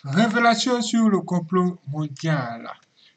Révélation sur le complot mondial.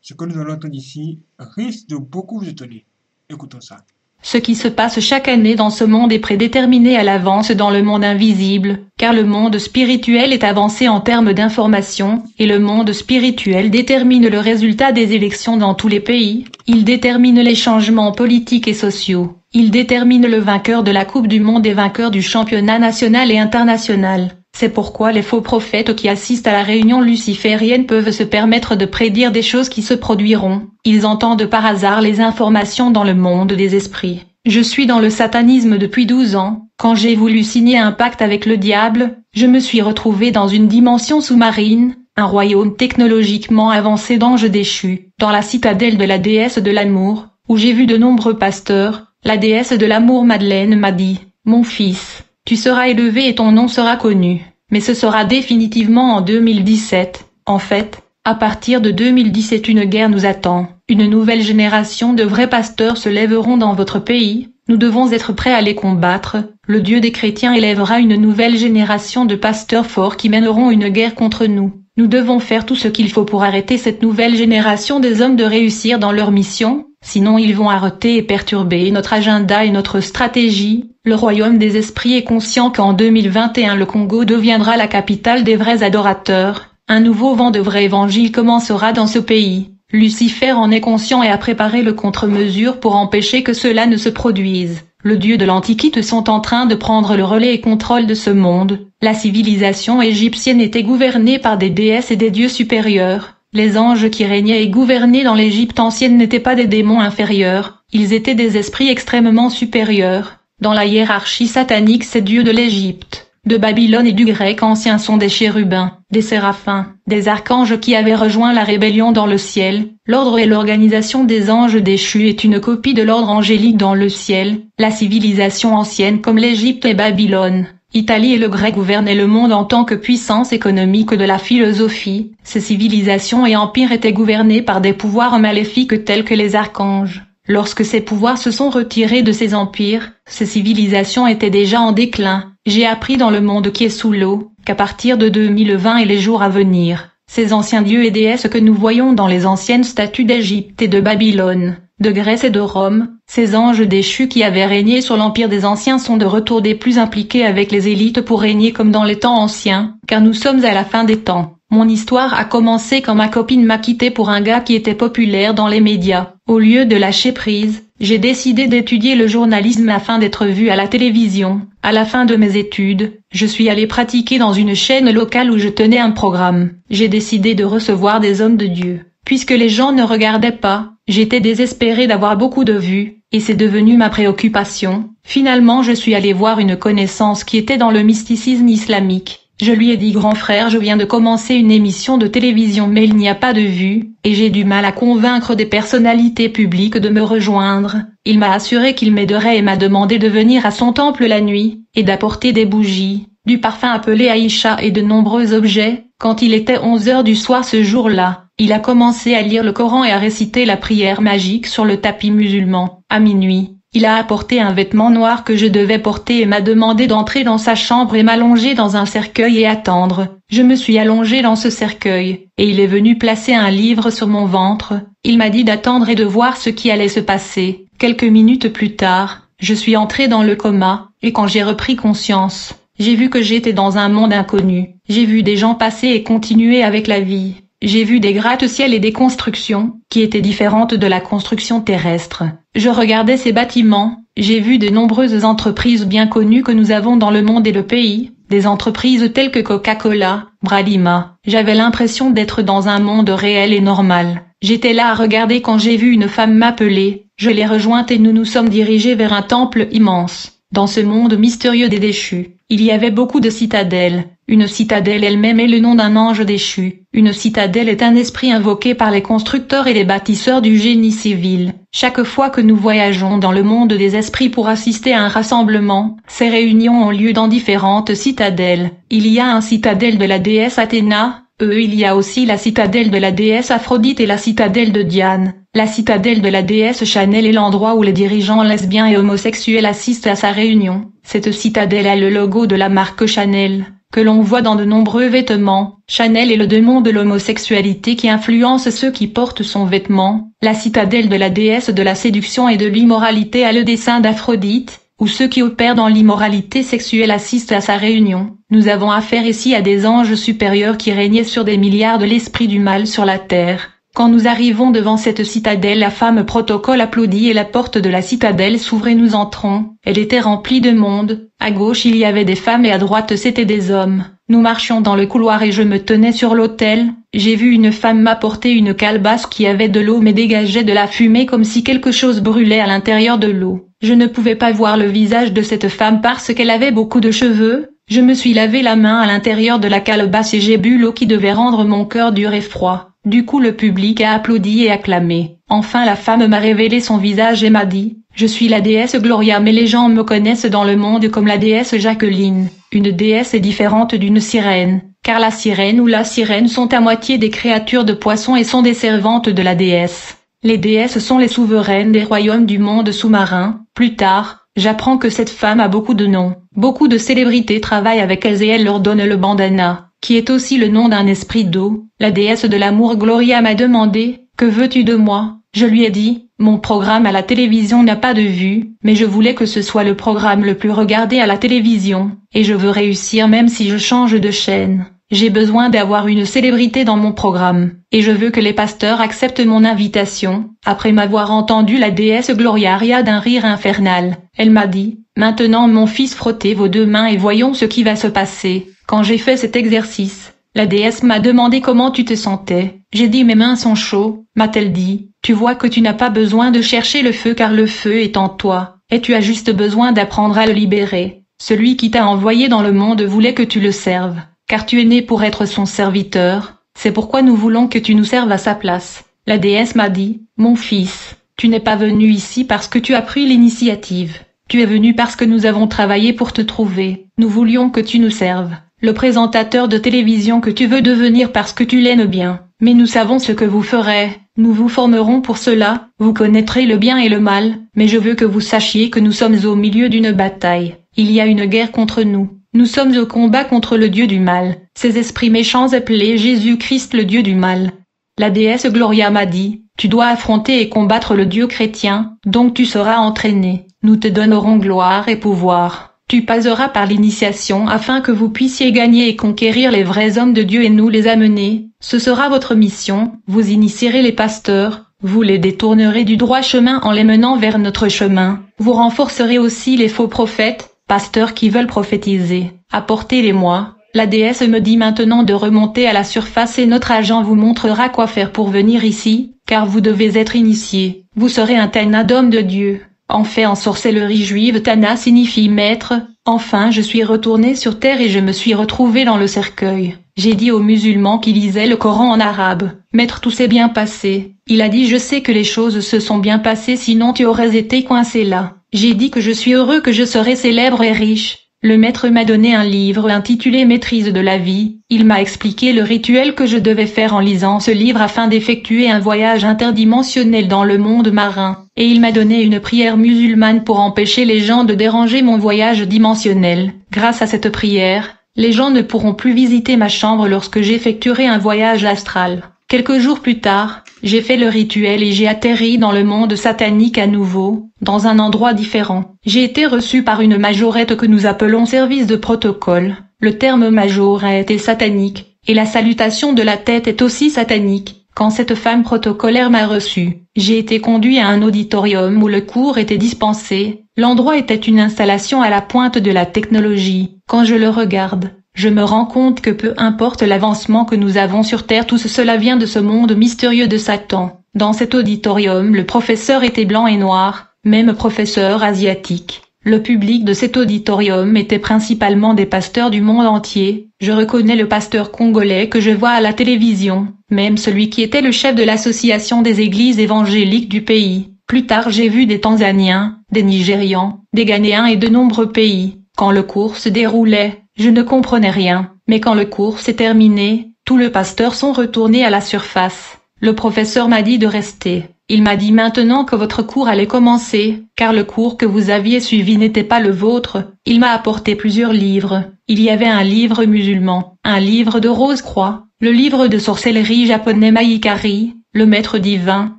Ce que nous allons entendre ici risque de beaucoup vous étonner. Écoutons ça. Ce qui se passe chaque année dans ce monde est prédéterminé à l'avance dans le monde invisible, car le monde spirituel est avancé en termes d'information, et le monde spirituel détermine le résultat des élections dans tous les pays, il détermine les changements politiques et sociaux, il détermine le vainqueur de la Coupe du Monde et vainqueur du championnat national et international. C'est pourquoi les faux prophètes qui assistent à la réunion luciférienne peuvent se permettre de prédire des choses qui se produiront. Ils entendent par hasard les informations dans le monde des esprits. Je suis dans le satanisme depuis 12 ans. Quand j'ai voulu signer un pacte avec le diable, je me suis retrouvé dans une dimension sous-marine, un royaume technologiquement avancé d'anges déchus, dans la citadelle de la déesse de l'amour, où j'ai vu de nombreux pasteurs. La déesse de l'amour Madeleine m'a dit, « Mon fils, tu seras élevé et ton nom sera connu. » Mais ce sera définitivement en 2017. En fait, à partir de 2017 une guerre nous attend. Une nouvelle génération de vrais pasteurs se lèveront dans votre pays. Nous devons être prêts à les combattre. Le Dieu des chrétiens élèvera une nouvelle génération de pasteurs forts qui mèneront une guerre contre nous. Nous devons faire tout ce qu'il faut pour arrêter cette nouvelle génération des hommes de réussir dans leur mission. Sinon ils vont arrêter et perturber notre agenda et notre stratégie. Le royaume des esprits est conscient qu'en 2021 le Congo deviendra la capitale des vrais adorateurs. Un nouveau vent de vrai évangile commencera dans ce pays. Lucifer en est conscient et a préparé le contre-mesure pour empêcher que cela ne se produise. Le dieu de l'Antiquité sont en train de prendre le relais et contrôle de ce monde. La civilisation égyptienne était gouvernée par des déesses et des dieux supérieurs. Les anges qui régnaient et gouvernaient dans l'Égypte ancienne n'étaient pas des démons inférieurs, ils étaient des esprits extrêmement supérieurs. Dans la hiérarchie satanique, ces dieux de l'Égypte, de Babylone et du grec ancien sont des chérubins, des séraphins, des archanges qui avaient rejoint la rébellion dans le ciel. L'ordre et l'organisation des anges déchus est une copie de l'ordre angélique dans le ciel. La civilisation ancienne comme l'Égypte et Babylone, Italie et le grec gouvernaient le monde en tant que puissance économique de la philosophie. Ces civilisations et empires étaient gouvernés par des pouvoirs maléfiques tels que les archanges. Lorsque ces pouvoirs se sont retirés de ces empires, ces civilisations étaient déjà en déclin. J'ai appris dans le monde qui est sous l'eau, qu'à partir de 2020 et les jours à venir, ces anciens dieux et déesses que nous voyons dans les anciennes statues d'Égypte et de Babylone, de Grèce et de Rome, ces anges déchus qui avaient régné sur l'empire des anciens sont de retour des plus impliqués avec les élites pour régner comme dans les temps anciens, car nous sommes à la fin des temps. Mon histoire a commencé quand ma copine m'a quitté pour un gars qui était populaire dans les médias. Au lieu de lâcher prise, j'ai décidé d'étudier le journalisme afin d'être vue à la télévision. À la fin de mes études, je suis allée pratiquer dans une chaîne locale où je tenais un programme. J'ai décidé de recevoir des hommes de Dieu. Puisque les gens ne regardaient pas, j'étais désespérée d'avoir beaucoup de vues, et c'est devenu ma préoccupation. Finalement je suis allée voir une connaissance qui était dans le mysticisme islamique. Je lui ai dit, grand frère, je viens de commencer une émission de télévision mais il n'y a pas de vues, et j'ai du mal à convaincre des personnalités publiques de me rejoindre. Il m'a assuré qu'il m'aiderait et m'a demandé de venir à son temple la nuit, et d'apporter des bougies, du parfum appelé Aïcha et de nombreux objets. Quand il était 11 heures du soir ce jour-là, il a commencé à lire le Coran et à réciter la prière magique sur le tapis musulman. À minuit, il a apporté un vêtement noir que je devais porter et m'a demandé d'entrer dans sa chambre et m'allonger dans un cercueil et attendre. Je me suis allongée dans ce cercueil, et il est venu placer un livre sur mon ventre. Il m'a dit d'attendre et de voir ce qui allait se passer. Quelques minutes plus tard, je suis entrée dans le coma, et quand j'ai repris conscience, j'ai vu que j'étais dans un monde inconnu. J'ai vu des gens passer et continuer avec la vie. J'ai vu des gratte-ciel et des constructions, qui étaient différentes de la construction terrestre. Je regardais ces bâtiments, j'ai vu de nombreuses entreprises bien connues que nous avons dans le monde et le pays, des entreprises telles que Coca-Cola, Bralima. J'avais l'impression d'être dans un monde réel et normal. J'étais là à regarder quand j'ai vu une femme m'appeler, je l'ai rejointe et nous nous sommes dirigés vers un temple immense. Dans ce monde mystérieux des déchus, il y avait beaucoup de citadelles. Une citadelle elle-même est le nom d'un ange déchu. Une citadelle est un esprit invoqué par les constructeurs et les bâtisseurs du génie civil. Chaque fois que nous voyageons dans le monde des esprits pour assister à un rassemblement, ces réunions ont lieu dans différentes citadelles. Il y a un citadelle de la déesse Athéna, il y a aussi la citadelle de la déesse Aphrodite et la citadelle de Diane. La citadelle de la déesse Chanel est l'endroit où les dirigeants lesbiens et homosexuels assistent à sa réunion. Cette citadelle a le logo de la marque Chanel. que l'on voit dans de nombreux vêtements. Chanel est le démon de l'homosexualité qui influence ceux qui portent son vêtement. La citadelle de la déesse de la séduction et de l'immoralité a le dessin d'Aphrodite, où ceux qui opèrent dans l'immoralité sexuelle assistent à sa réunion. Nous avons affaire ici à des anges supérieurs qui régnaient sur des milliards de l'esprit du mal sur la terre. Quand nous arrivons devant cette citadelle, la femme protocole applaudit et la porte de la citadelle s'ouvre et nous entrons. Elle était remplie de monde. À gauche il y avait des femmes et à droite c'étaient des hommes. Nous marchions dans le couloir et je me tenais sur l'autel. J'ai vu une femme m'apporter une calebasse qui avait de l'eau mais dégageait de la fumée comme si quelque chose brûlait à l'intérieur de l'eau. Je ne pouvais pas voir le visage de cette femme parce qu'elle avait beaucoup de cheveux. Je me suis lavé la main à l'intérieur de la calebasse et j'ai bu l'eau qui devait rendre mon cœur dur et froid. Du coup le public a applaudi et acclamé. Enfin la femme m'a révélé son visage et m'a dit « Je suis la déesse Gloria mais les gens me connaissent dans le monde comme la déesse Jacqueline. Une déesse est différente d'une sirène, car la sirène ou la sirène sont à moitié des créatures de poissons et sont des servantes de la déesse. Les déesses sont les souveraines des royaumes du monde sous-marin. Plus tard, j'apprends que cette femme a beaucoup de noms. Beaucoup de célébrités travaillent avec elles et elle leur donne le bandana, qui est aussi le nom d'un esprit d'eau. La déesse de l'amour Gloria m'a demandé « Que veux-tu de moi ?» Je lui ai dit « Mon programme à la télévision n'a pas de vue, mais je voulais que ce soit le programme le plus regardé à la télévision, et je veux réussir même si je change de chaîne. J'ai besoin d'avoir une célébrité dans mon programme, et je veux que les pasteurs acceptent mon invitation. » Après m'avoir entendu, la déesse Gloria ria d'un rire infernal. Elle m'a dit « Maintenant mon fils, frottez vos deux mains et voyons ce qui va se passer. » Quand j'ai fait cet exercice, la déesse m'a demandé comment tu te sentais. J'ai dit « Mes mains sont chaudes », m'a-t-elle dit. « Tu vois que tu n'as pas besoin de chercher le feu car le feu est en toi, et tu as juste besoin d'apprendre à le libérer. Celui qui t'a envoyé dans le monde voulait que tu le serves, car tu es né pour être son serviteur. C'est pourquoi nous voulons que tu nous serves à sa place. » La déesse m'a dit « Mon fils, tu n'es pas venu ici parce que tu as pris l'initiative. Tu es venu parce que nous avons travaillé pour te trouver. Nous voulions que tu nous serves. Le présentateur de télévision que tu veux devenir parce que tu l'aimes bien. Mais nous savons ce que vous ferez. Nous vous formerons pour cela. Vous connaîtrez le bien et le mal. Mais je veux que vous sachiez que nous sommes au milieu d'une bataille. Il y a une guerre contre nous. Nous sommes au combat contre le Dieu du mal. Ces esprits méchants appelés Jésus-Christ le Dieu du mal. La déesse Gloria m'a dit, tu dois affronter et combattre le Dieu chrétien, donc tu seras entraîné. Nous te donnerons gloire et pouvoir. Tu passeras par l'initiation afin que vous puissiez gagner et conquérir les vrais hommes de Dieu et nous les amener. Ce sera votre mission. Vous initierez les pasteurs. Vous les détournerez du droit chemin en les menant vers notre chemin. Vous renforcerez aussi les faux prophètes, pasteurs qui veulent prophétiser. Apportez-les-moi. La déesse me dit maintenant de remonter à la surface et notre agent vous montrera quoi faire pour venir ici, car vous devez être initié. Vous serez un Tana d'homme de Dieu. En fait, en sorcellerie juive, Tana signifie maître. Enfin, je suis retourné sur terre et je me suis retrouvé dans le cercueil. J'ai dit aux musulmans qui lisaient le Coran en arabe, « Maître, tout s'est bien passé. » Il a dit « Je sais que les choses se sont bien passées, sinon tu aurais été coincé là. » J'ai dit que je suis heureux, que je serai célèbre et riche. Le maître m'a donné un livre intitulé Maîtrise de la vie. Il m'a expliqué le rituel que je devais faire en lisant ce livre afin d'effectuer un voyage interdimensionnel dans le monde marin. Et il m'a donné une prière musulmane pour empêcher les gens de déranger mon voyage dimensionnel. Grâce à cette prière, les gens ne pourront plus visiter ma chambre lorsque j'effectuerai un voyage astral. Quelques jours plus tard, j'ai fait le rituel et j'ai atterri dans le monde satanique à nouveau, dans un endroit différent. J'ai été reçu par une majorette que nous appelons service de protocole. Le terme majorette est satanique, et la salutation de la tête est aussi satanique. Quand cette femme protocolaire m'a reçu, j'ai été conduit à un auditorium où le cours était dispensé. L'endroit était une installation à la pointe de la technologie. Quand je le regarde, je me rends compte que peu importe l'avancement que nous avons sur Terre, tout cela vient de ce monde mystérieux de Satan. Dans cet auditorium, le professeur était blanc et noir, même professeur asiatique. Le public de cet auditorium était principalement des pasteurs du monde entier. Je reconnais le pasteur congolais que je vois à la télévision, même celui qui était le chef de l'association des églises évangéliques du pays. Plus tard, j'ai vu des Tanzaniens, des Nigérians, des Ghanéens et de nombreux pays. Quand le cours se déroulait, je ne comprenais rien, mais quand le cours s'est terminé, tous les pasteurs sont retournés à la surface. Le professeur m'a dit de rester. Il m'a dit maintenant que votre cours allait commencer, car le cours que vous aviez suivi n'était pas le vôtre. Il m'a apporté plusieurs livres. Il y avait un livre musulman, un livre de Rose-Croix, le livre de sorcellerie japonais Maïkari, le maître divin,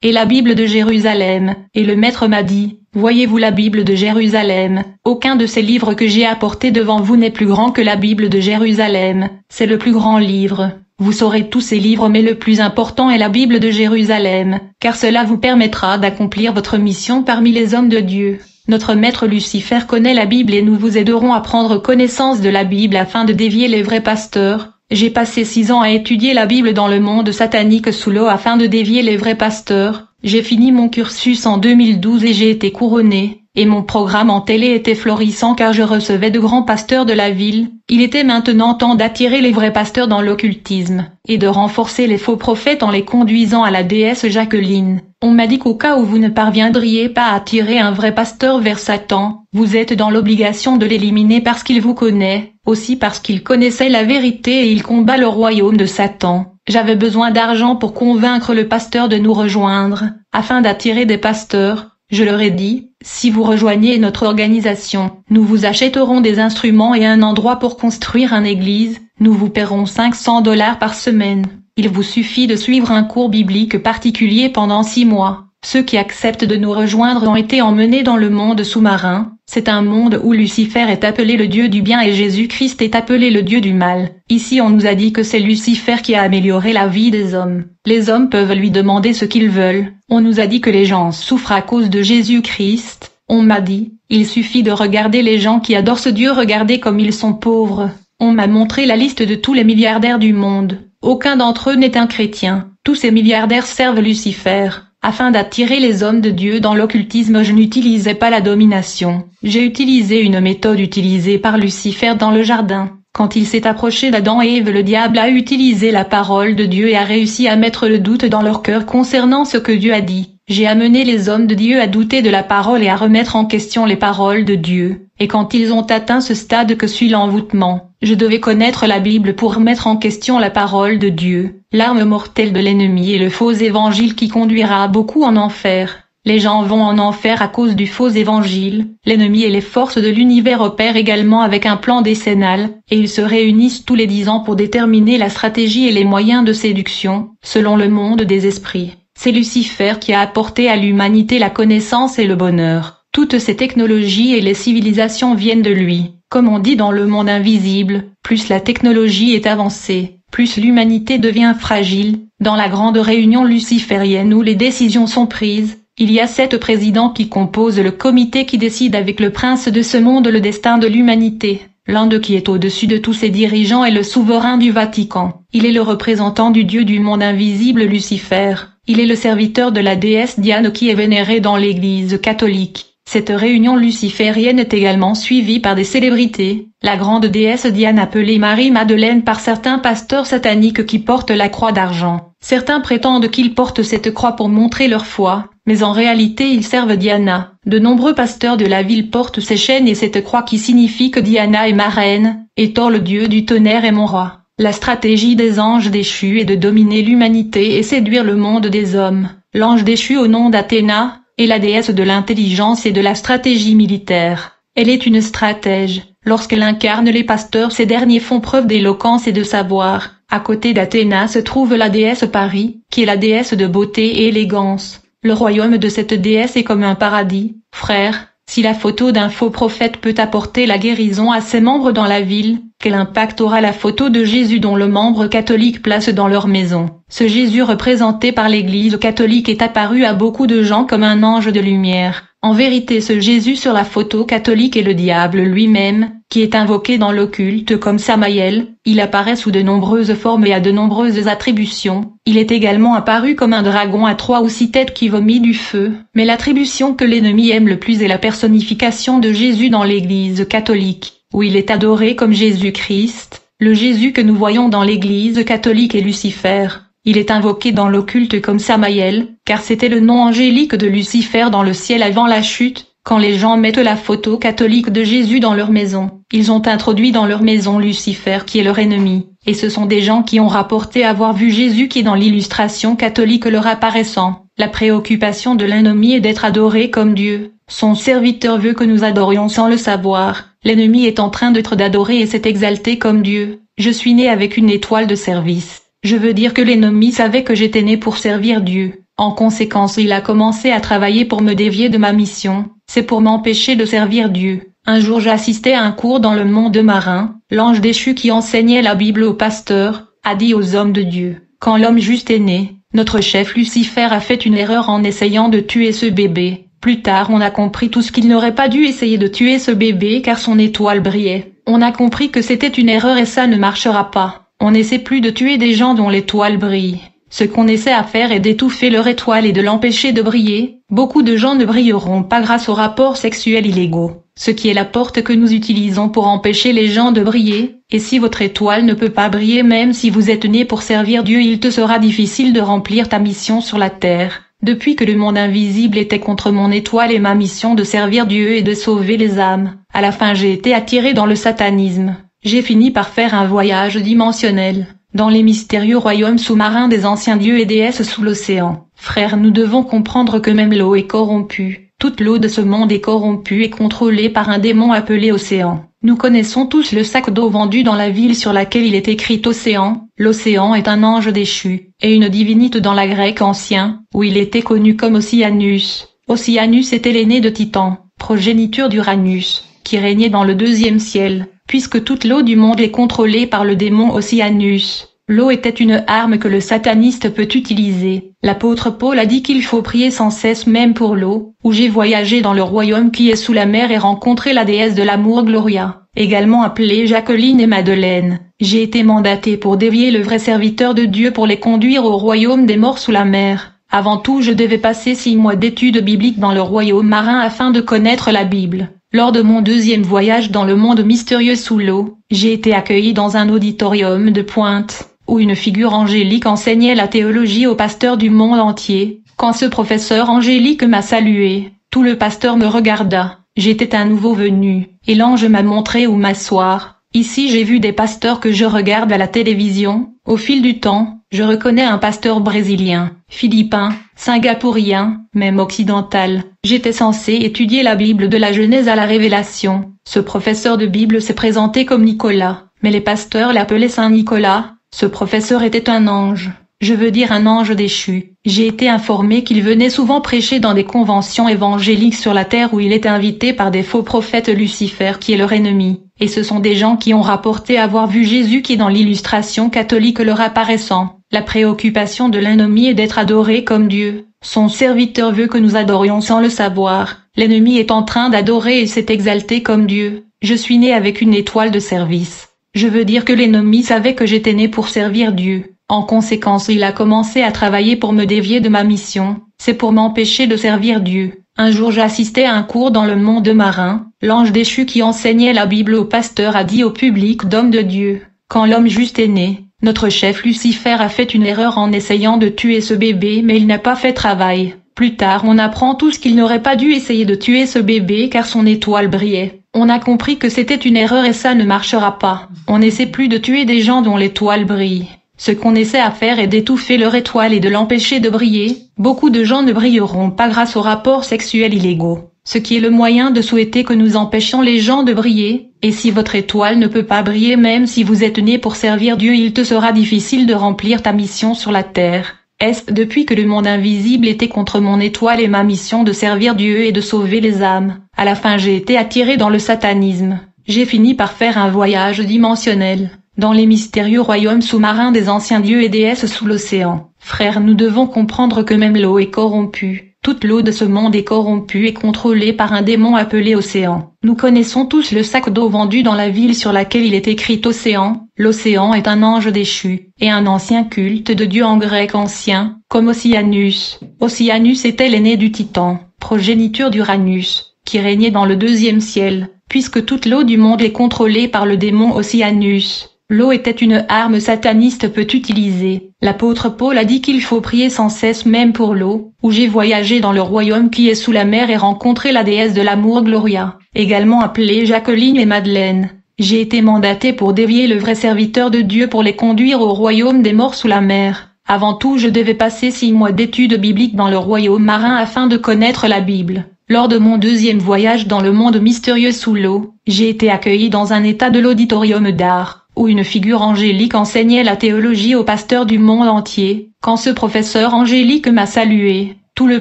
et la Bible de Jérusalem. Et le maître m'a dit, voyez-vous la Bible de Jérusalem? Aucun de ces livres que j'ai apportés devant vous n'est plus grand que la Bible de Jérusalem. C'est le plus grand livre. Vous saurez tous ces livres, mais le plus important est la Bible de Jérusalem, car cela vous permettra d'accomplir votre mission parmi les hommes de Dieu. Notre maître Lucifer connaît la Bible et nous vous aiderons à prendre connaissance de la Bible afin de dévier les vrais pasteurs. J'ai passé 6 ans à étudier la Bible dans le monde satanique sous l'eau afin de dévier les vrais pasteurs. J'ai fini mon cursus en 2012 et j'ai été couronné. Et mon programme en télé était florissant car je recevais de grands pasteurs de la ville. Il était maintenant temps d'attirer les vrais pasteurs dans l'occultisme, et de renforcer les faux prophètes en les conduisant à la déesse Jacqueline. On m'a dit qu'au cas où vous ne parviendriez pas à attirer un vrai pasteur vers Satan, vous êtes dans l'obligation de l'éliminer parce qu'il vous connaît, aussi parce qu'il connaissait la vérité et il combat le royaume de Satan. J'avais besoin d'argent pour convaincre le pasteur de nous rejoindre, afin d'attirer des pasteurs. Je leur ai dit, si vous rejoignez notre organisation, nous vous achèterons des instruments et un endroit pour construire une église, nous vous paierons $500 par semaine. Il vous suffit de suivre un cours biblique particulier pendant 6 mois. Ceux qui acceptent de nous rejoindre ont été emmenés dans le monde sous-marin. C'est un monde où Lucifer est appelé le dieu du bien et Jésus-Christ est appelé le dieu du mal. Ici on nous a dit que c'est Lucifer qui a amélioré la vie des hommes. Les hommes peuvent lui demander ce qu'ils veulent. On nous a dit que les gens souffrent à cause de Jésus-Christ. On m'a dit, il suffit de regarder les gens qui adorent ce Dieu, regardez comme ils sont pauvres. On m'a montré la liste de tous les milliardaires du monde. Aucun d'entre eux n'est un chrétien. Tous ces milliardaires servent Lucifer. Afin d'attirer les hommes de Dieu dans l'occultisme, je n'utilisais pas la domination. J'ai utilisé une méthode utilisée par Lucifer dans le jardin. Quand il s'est approché d'Adam et Ève, le diable a utilisé la parole de Dieu et a réussi à mettre le doute dans leur cœur concernant ce que Dieu a dit. J'ai amené les hommes de Dieu à douter de la parole et à remettre en question les paroles de Dieu. Et quand ils ont atteint ce stade que suit l'envoûtement, je devais connaître la Bible pour remettre en question la parole de Dieu. L'arme mortelle de l'ennemi est le faux évangile qui conduira beaucoup en enfer. Les gens vont en enfer à cause du faux évangile. L'ennemi et les forces de l'univers opèrent également avec un plan décennal, et ils se réunissent tous les 10 ans pour déterminer la stratégie et les moyens de séduction, selon le monde des esprits. C'est Lucifer qui a apporté à l'humanité la connaissance et le bonheur. Toutes ces technologies et les civilisations viennent de lui. Comme on dit dans le monde invisible, plus la technologie est avancée, plus l'humanité devient fragile. Dans la grande réunion luciférienne où les décisions sont prises, il y a 7 présidents qui composent le comité qui décide avec le prince de ce monde le destin de l'humanité. L'un d'eux qui est au-dessus de tous ces dirigeants est le souverain du Vatican. Il est le représentant du dieu du monde invisible Lucifer. Il est le serviteur de la déesse Diane qui est vénérée dans l'église catholique. Cette réunion luciférienne est également suivie par des célébrités. La grande déesse Diane appelée Marie-Madeleine par certains pasteurs sataniques qui portent la croix d'argent. Certains prétendent qu'ils portent cette croix pour montrer leur foi, mais en réalité ils servent Diana. De nombreux pasteurs de la ville portent ces chaînes et cette croix qui signifie que Diana est ma reine, et Thor le dieu du tonnerre est mon roi. La stratégie des anges déchus est de dominer l'humanité et séduire le monde des hommes. L'ange déchu au nom d'Athéna est la déesse de l'intelligence et de la stratégie militaire. Elle est une stratège. Lorsqu'elle incarne les pasteurs, ces derniers font preuve d'éloquence et de savoir. À côté d'Athéna se trouve la déesse Paris, qui est la déesse de beauté et élégance. Le royaume de cette déesse est comme un paradis. Frère, si la photo d'un faux prophète peut apporter la guérison à ses membres dans la ville, quel impact aura la photo de Jésus dont le membre catholique place dans leur maison? Ce Jésus représenté par l'Église catholique est apparu à beaucoup de gens comme un ange de lumière. En vérité, ce Jésus sur la photo catholique est le diable lui-même, qui est invoqué dans l'occulte comme Samaël. Il apparaît sous de nombreuses formes et a de nombreuses attributions. Il est également apparu comme un dragon à 3 ou 6 têtes qui vomit du feu. Mais l'attribution que l'ennemi aime le plus est la personnification de Jésus dans l'Église catholique, où il est adoré comme Jésus-Christ. Le Jésus que nous voyons dans l'Église catholique est Lucifer. Il est invoqué dans l'occulte comme Samaël, car c'était le nom angélique de Lucifer dans le ciel avant la chute. Quand les gens mettent la photo catholique de Jésus dans leur maison, ils ont introduit dans leur maison Lucifer qui est leur ennemi. Et ce sont des gens qui ont rapporté avoir vu Jésus qui est dans l'illustration catholique leur apparaissant. La préoccupation de l'ennemi est d'être adoré comme Dieu. Son serviteur veut que nous adorions sans le savoir. L'ennemi est en train d'être d'adorer et s'est exalté comme Dieu. Je suis né avec une étoile de service. Je veux dire que l'ennemi savait que j'étais né pour servir Dieu. En conséquence, il a commencé à travailler pour me dévier de ma mission. C'est pour m'empêcher de servir Dieu. Un jour j'assistais à un cours dans le monde marin. L'ange déchu qui enseignait la Bible au pasteur a dit aux hommes de Dieu: quand l'homme juste est né, notre chef Lucifer a fait une erreur en essayant de tuer ce bébé. Plus tard on a compris tous qu'il n'aurait pas dû essayer de tuer ce bébé car son étoile brillait. On a compris que c'était une erreur et ça ne marchera pas. On n'essaie plus de tuer des gens dont l'étoile brille. Ce qu'on essaie à faire est d'étouffer leur étoile et de l'empêcher de briller. Beaucoup de gens ne brilleront pas grâce aux rapports sexuels illégaux, ce qui est la porte que nous utilisons pour empêcher les gens de briller. Et si votre étoile ne peut pas briller même si vous êtes né pour servir Dieu, il te sera difficile de remplir ta mission sur la terre. Depuis que le monde invisible était contre mon étoile et ma mission de servir Dieu et de sauver les âmes, à la fin j'ai été attiré dans le satanisme. J'ai fini par faire un voyage dimensionnel dans les mystérieux royaumes sous-marins des anciens dieux et déesses sous l'océan. Frères, nous devons comprendre que même l'eau est corrompue. Toute l'eau de ce monde est corrompue et contrôlée par un démon appelé Océan. Nous connaissons tous le sac d'eau vendu dans la ville sur laquelle il est écrit Océan. L'Océan est un ange déchu, et une divinité dans la Grèce ancien, où il était connu comme Oceanus. Oceanus était l'aîné de Titan, progéniture d'Uranus, qui régnait dans le deuxième ciel. Puisque toute l'eau du monde est contrôlée par le démon Oceanus, l'eau était une arme que le sataniste peut utiliser. L'apôtre Paul a dit qu'il faut prier sans cesse même pour l'eau, où j'ai voyagé dans le royaume qui est sous la mer et rencontré la déesse de l'amour Gloria, également appelée Jacqueline et Madeleine. J'ai été mandaté pour dévier le vrai serviteur de Dieu pour les conduire au royaume des morts sous la mer. Avant tout, je devais passer 6 mois d'études bibliques dans le royaume marin afin de connaître la Bible. Lors de mon deuxième voyage dans le monde mystérieux sous l'eau, j'ai été accueilli dans un auditorium de pointe, où une figure angélique enseignait la théologie aux pasteurs du monde entier. Quand ce professeur angélique m'a salué, tout le pasteur me regarda. J'étais un nouveau venu, et l'ange m'a montré où m'asseoir. Ici j'ai vu des pasteurs que je regarde à la télévision. Au fil du temps, je reconnais un pasteur brésilien, philippin, singapourien, même occidental. J'étais censé étudier la Bible de la Genèse à la Révélation. Ce professeur de Bible s'est présenté comme Nicolas, mais les pasteurs l'appelaient Saint Nicolas. Ce professeur était un ange. Je veux dire un ange déchu. J'ai été informé qu'il venait souvent prêcher dans des conventions évangéliques sur la terre où il était invité par des faux prophètes Lucifer qui est leur ennemi. Et ce sont des gens qui ont rapporté avoir vu Jésus qui est dans l'illustration catholique leur apparaissant. La préoccupation de l'ennemi est d'être adoré comme Dieu. Son serviteur veut que nous adorions sans le savoir. L'ennemi est en train d'adorer et s'est exalté comme Dieu. Je suis né avec une étoile de service. Je veux dire que l'ennemi savait que j'étais né pour servir Dieu. En conséquence, il a commencé à travailler pour me dévier de ma mission. C'est pour m'empêcher de servir Dieu. Un jour j'assistais à un cours dans le monde marin. L'ange déchu qui enseignait la Bible au pasteur a dit au public d'hommes de Dieu: quand l'homme juste est né, notre chef Lucifer a fait une erreur en essayant de tuer ce bébé mais il n'a pas fait travail. Plus tard on apprend tous qu'il n'aurait pas dû essayer de tuer ce bébé car son étoile brillait. On a compris que c'était une erreur et ça ne marchera pas. On n'essaie plus de tuer des gens dont l'étoile brille. Ce qu'on essaie à faire est d'étouffer leur étoile et de l'empêcher de briller. Beaucoup de gens ne brilleront pas grâce aux rapports sexuels illégaux, ce qui est le moyen de souhaiter que nous empêchions les gens de briller. Et si votre étoile ne peut pas briller même si vous êtes né pour servir Dieu, il te sera difficile de remplir ta mission sur la terre. Est-ce depuis que le monde invisible était contre mon étoile et ma mission de servir Dieu et de sauver les âmes, à la fin j'ai été attiré dans le satanisme. J'ai fini par faire un voyage dimensionnel dans les mystérieux royaumes sous-marins des anciens dieux et déesses sous l'océan. Frères, nous devons comprendre que même l'eau est corrompue. Toute l'eau de ce monde est corrompue et contrôlée par un démon appelé Océan. Nous connaissons tous le sac d'eau vendu dans la ville sur laquelle il est écrit Océan. L'Océan est un ange déchu, et un ancien culte de dieu en grec ancien, comme Oceanus. Oceanus était l'aîné du Titan, progéniture d'Uranus, qui régnait dans le deuxième ciel. Puisque toute l'eau du monde est contrôlée par le démon Oceanus, l'eau était une arme sataniste peut utiliser. L'apôtre Paul a dit qu'il faut prier sans cesse même pour l'eau, où j'ai voyagé dans le royaume qui est sous la mer et rencontré la déesse de l'amour Gloria, également appelée Jacqueline et Madeleine. J'ai été mandaté pour dévier le vrai serviteur de Dieu pour les conduire au royaume des morts sous la mer. Avant tout, je devais passer 6 mois d'études bibliques dans le royaume marin afin de connaître la Bible. Lors de mon deuxième voyage dans le monde mystérieux sous l'eau, j'ai été accueilli dans un état de l'auditorium d'art, où une figure angélique enseignait la théologie aux pasteurs du monde entier. Quand ce professeur angélique m'a salué, tout le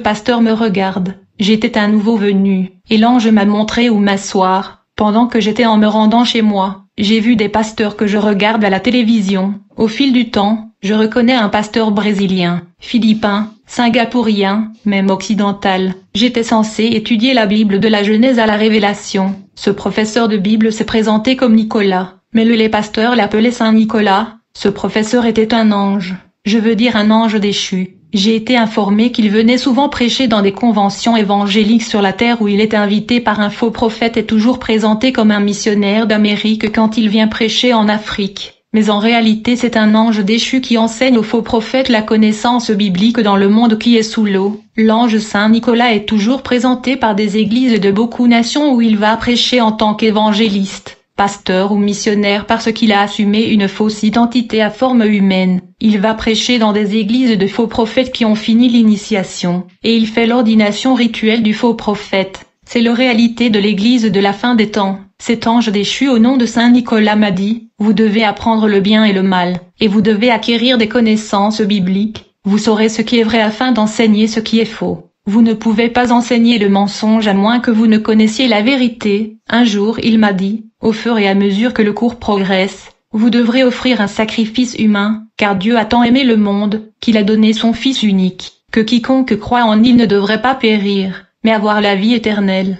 pasteur me regarde. J'étais un nouveau venu, et l'ange m'a montré où m'asseoir. Pendant que j'étais en me rendant chez moi, j'ai vu des pasteurs que je regarde à la télévision. Au fil du temps, je reconnais un pasteur brésilien, philippin, singapourien, même occidental. J'étais censé étudier la Bible de la Genèse à la Révélation. Ce professeur de Bible s'est présenté comme Nicolas, mais les pasteurs l'appelaient Saint Nicolas. Ce professeur était un ange. Je veux dire un ange déchu. J'ai été informé qu'il venait souvent prêcher dans des conventions évangéliques sur la terre où il est invité par un faux prophète et toujours présenté comme un missionnaire d'Amérique quand il vient prêcher en Afrique. Mais en réalité c'est un ange déchu qui enseigne aux faux prophètes la connaissance biblique dans le monde qui est sous l'eau. L'ange Saint Nicolas est toujours présenté par des églises de beaucoup nations où il va prêcher en tant qu'évangéliste, pasteur ou missionnaire parce qu'il a assumé une fausse identité à forme humaine. Il va prêcher dans des églises de faux prophètes qui ont fini l'initiation, et il fait l'ordination rituelle du faux prophète. C'est la réalité de l'église de la fin des temps. Cet ange déchu au nom de Saint Nicolas m'a dit, vous devez apprendre le bien et le mal, et vous devez acquérir des connaissances bibliques. Vous saurez ce qui est vrai afin d'enseigner ce qui est faux. Vous ne pouvez pas enseigner le mensonge à moins que vous ne connaissiez la vérité. Un jour il m'a dit, au fur et à mesure que le cours progresse, vous devrez offrir un sacrifice humain, car Dieu a tant aimé le monde, qu'il a donné son Fils unique, que quiconque croit en il ne devrait pas périr, mais avoir la vie éternelle.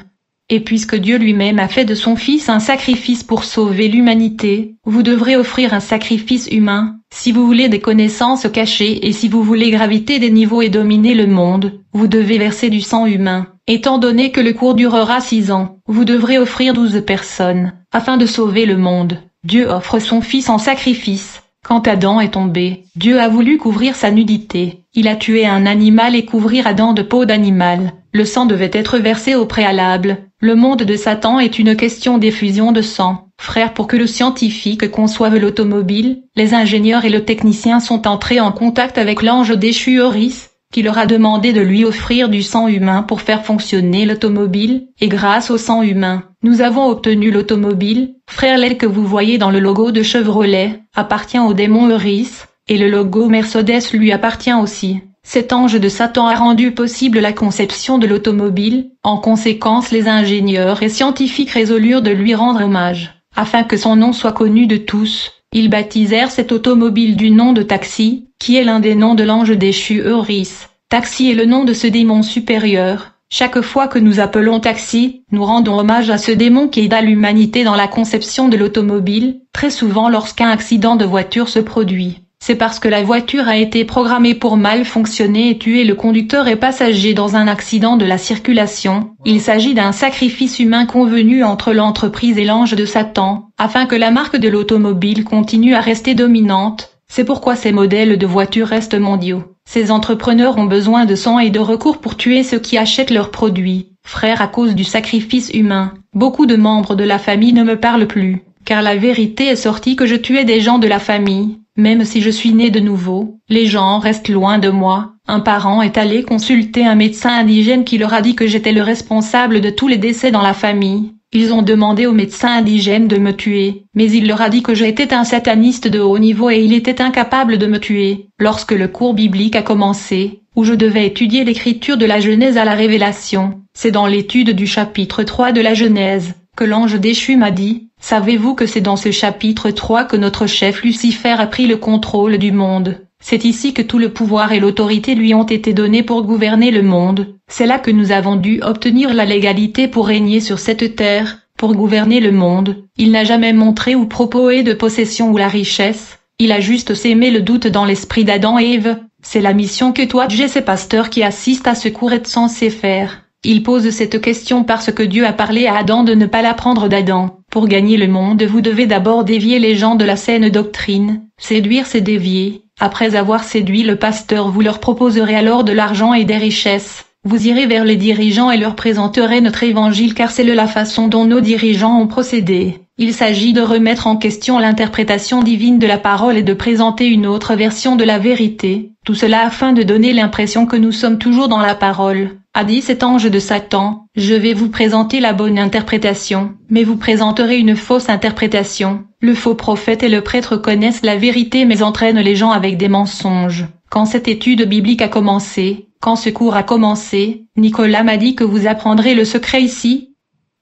Et puisque Dieu lui-même a fait de son Fils un sacrifice pour sauver l'humanité, vous devrez offrir un sacrifice humain, si vous voulez des connaissances cachées et si vous voulez graviter des niveaux et dominer le monde, vous devez verser du sang humain. Étant donné que le cours durera 6 ans, vous devrez offrir 12 personnes, afin de sauver le monde. Dieu offre son Fils en sacrifice. Quand Adam est tombé, Dieu a voulu couvrir sa nudité. Il a tué un animal et couvrir Adam de peau d'animal. Le sang devait être versé au préalable. Le monde de Satan est une question d'effusion de sang. Frères, pour que le scientifique conçoive l'automobile, les ingénieurs et le technicien sont entrés en contact avec l'ange déchu Horus, qui leur a demandé de lui offrir du sang humain pour faire fonctionner l'automobile, et grâce au sang humain, nous avons obtenu l'automobile. Frère, l'aile que vous voyez dans le logo de Chevrolet appartient au démon Horus, et le logo Mercedes lui appartient aussi. Cet ange de Satan a rendu possible la conception de l'automobile. En conséquence, les ingénieurs et scientifiques résolurent de lui rendre hommage. Afin que son nom soit connu de tous, ils baptisèrent cette automobile du nom de Taxi, qui est l'un des noms de l'ange déchu Horus. Taxi est le nom de ce démon supérieur. Chaque fois que nous appelons Taxi, nous rendons hommage à ce démon qui aida l'humanité dans la conception de l'automobile, très souvent lorsqu'un accident de voiture se produit. C'est parce que la voiture a été programmée pour mal fonctionner et tuer le conducteur et passager dans un accident de la circulation. Il s'agit d'un sacrifice humain convenu entre l'entreprise et l'ange de Satan, afin que la marque de l'automobile continue à rester dominante. C'est pourquoi ces modèles de voitures restent mondiaux. Ces entrepreneurs ont besoin de sang et de recours pour tuer ceux qui achètent leurs produits. Frère, à cause du sacrifice humain, beaucoup de membres de la famille ne me parlent plus, car la vérité est sortie que je tuais des gens de la famille. Même si je suis né de nouveau, les gens restent loin de moi. Un parent est allé consulter un médecin indigène qui leur a dit que j'étais le responsable de tous les décès dans la famille. Ils ont demandé au médecin indigène de me tuer, mais il leur a dit que j'étais un sataniste de haut niveau et il était incapable de me tuer. Lorsque le cours biblique a commencé, où je devais étudier l'écriture de la Genèse à la Révélation, c'est dans l'étude du chapitre 3 de la Genèse, que l'ange déchu m'a dit, « Savez-vous que c'est dans ce chapitre 3 que notre chef Lucifer a pris le contrôle du monde ? C'est ici que tout le pouvoir et l'autorité lui ont été donnés pour gouverner le monde. C'est là que nous avons dû obtenir la légalité pour régner sur cette terre, pour gouverner le monde. Il n'a jamais montré ou proposé de possession ou la richesse. Il a juste sémé le doute dans l'esprit d'Adam et Ève. C'est la mission que toi, ces pasteurs qui assistent à ce cours, êtes censés faire. Il pose cette question parce que Dieu a parlé à Adam de ne pas la prendre d'Adam. Pour gagner le monde, vous devez d'abord dévier les gens de la saine doctrine. Séduire, c'est dévier. Après avoir séduit le pasteur, vous leur proposerez alors de l'argent et des richesses. Vous irez vers les dirigeants et leur présenterez notre évangile car c'est la façon dont nos dirigeants ont procédé. Il s'agit de remettre en question l'interprétation divine de la parole et de présenter une autre version de la vérité, tout cela afin de donner l'impression que nous sommes toujours dans la parole. A dit cet ange de Satan, je vais vous présenter la bonne interprétation, mais vous présenterez une fausse interprétation. Le faux prophète et le prêtre connaissent la vérité mais entraînent les gens avec des mensonges. Quand cette étude biblique a commencé, quand ce cours a commencé, Nicolas m'a dit que vous apprendrez le secret ici.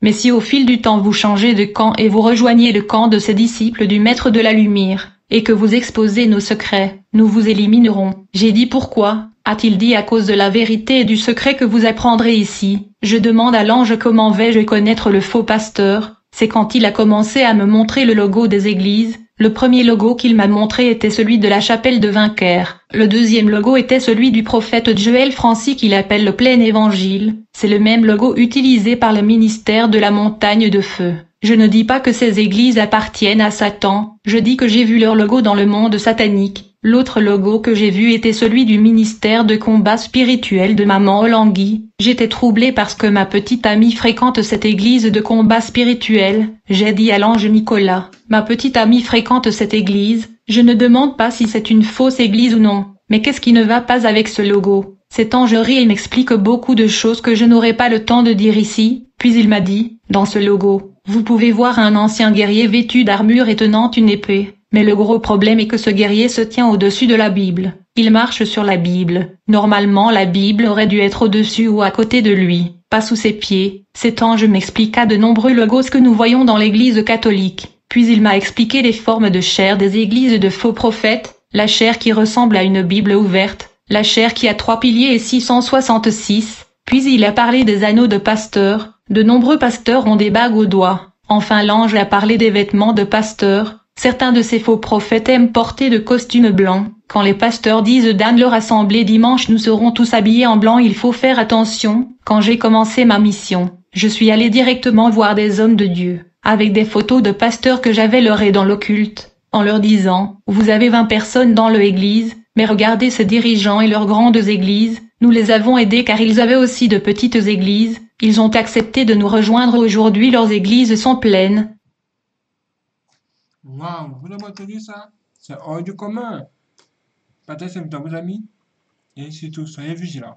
Mais si au fil du temps vous changez de camp et vous rejoignez le camp de ces disciples du Maître de la Lumière, et que vous exposez nos secrets, nous vous éliminerons. J'ai dit pourquoi, a-t-il dit à cause de la vérité et du secret que vous apprendrez ici. Je demande à l'ange comment vais-je connaître le faux pasteur. C'est quand il a commencé à me montrer le logo des églises. Le premier logo qu'il m'a montré était celui de la chapelle de Vainqueur. Le deuxième logo était celui du prophète Joël Francis qu'il appelle le plein évangile. C'est le même logo utilisé par le ministère de la montagne de feu. Je ne dis pas que ces églises appartiennent à Satan, je dis que j'ai vu leur logo dans le monde satanique. L'autre logo que j'ai vu était celui du ministère de combat spirituel de Maman Olangui. J'étais troublée parce que ma petite amie fréquente cette église de combat spirituel. J'ai dit à l'ange Nicolas, ma petite amie fréquente cette église, je ne demande pas si c'est une fausse église ou non, mais qu'est-ce qui ne va pas avec ce logo? Cet ange rit et m'explique beaucoup de choses que je n'aurai pas le temps de dire ici, puis il m'a dit, dans ce logo, vous pouvez voir un ancien guerrier vêtu d'armure et tenant une épée. Mais le gros problème est que ce guerrier se tient au-dessus de la Bible. Il marche sur la Bible. Normalement la Bible aurait dû être au-dessus ou à côté de lui, pas sous ses pieds. Cet ange m'expliqua de nombreux logos que nous voyons dans l'église catholique. Puis il m'a expliqué les formes de chair des églises de faux prophètes, la chair qui ressemble à une Bible ouverte, la chair qui a 3 piliers et 666. Puis il a parlé des anneaux de pasteurs. De nombreux pasteurs ont des bagues aux doigts. Enfin l'ange a parlé des vêtements de pasteurs. Certains de ces faux prophètes aiment porter de costumes blancs. Quand les pasteurs disent dans leur assemblée dimanche nous serons tous habillés en blanc, il faut faire attention. Quand j'ai commencé ma mission, je suis allé directement voir des hommes de Dieu, avec des photos de pasteurs que j'avais leurrés dans l'occulte, en leur disant, vous avez 20 personnes dans l'église, mais regardez ces dirigeants et leurs grandes églises, nous les avons aidés car ils avaient aussi de petites églises, ils ont accepté de nous rejoindre aujourd'hui, leurs églises sont pleines. Waouh, vous avez entendu ça? C'est hors du commun. Partagez ce temps, vos amis, et surtout, soyez vigilants.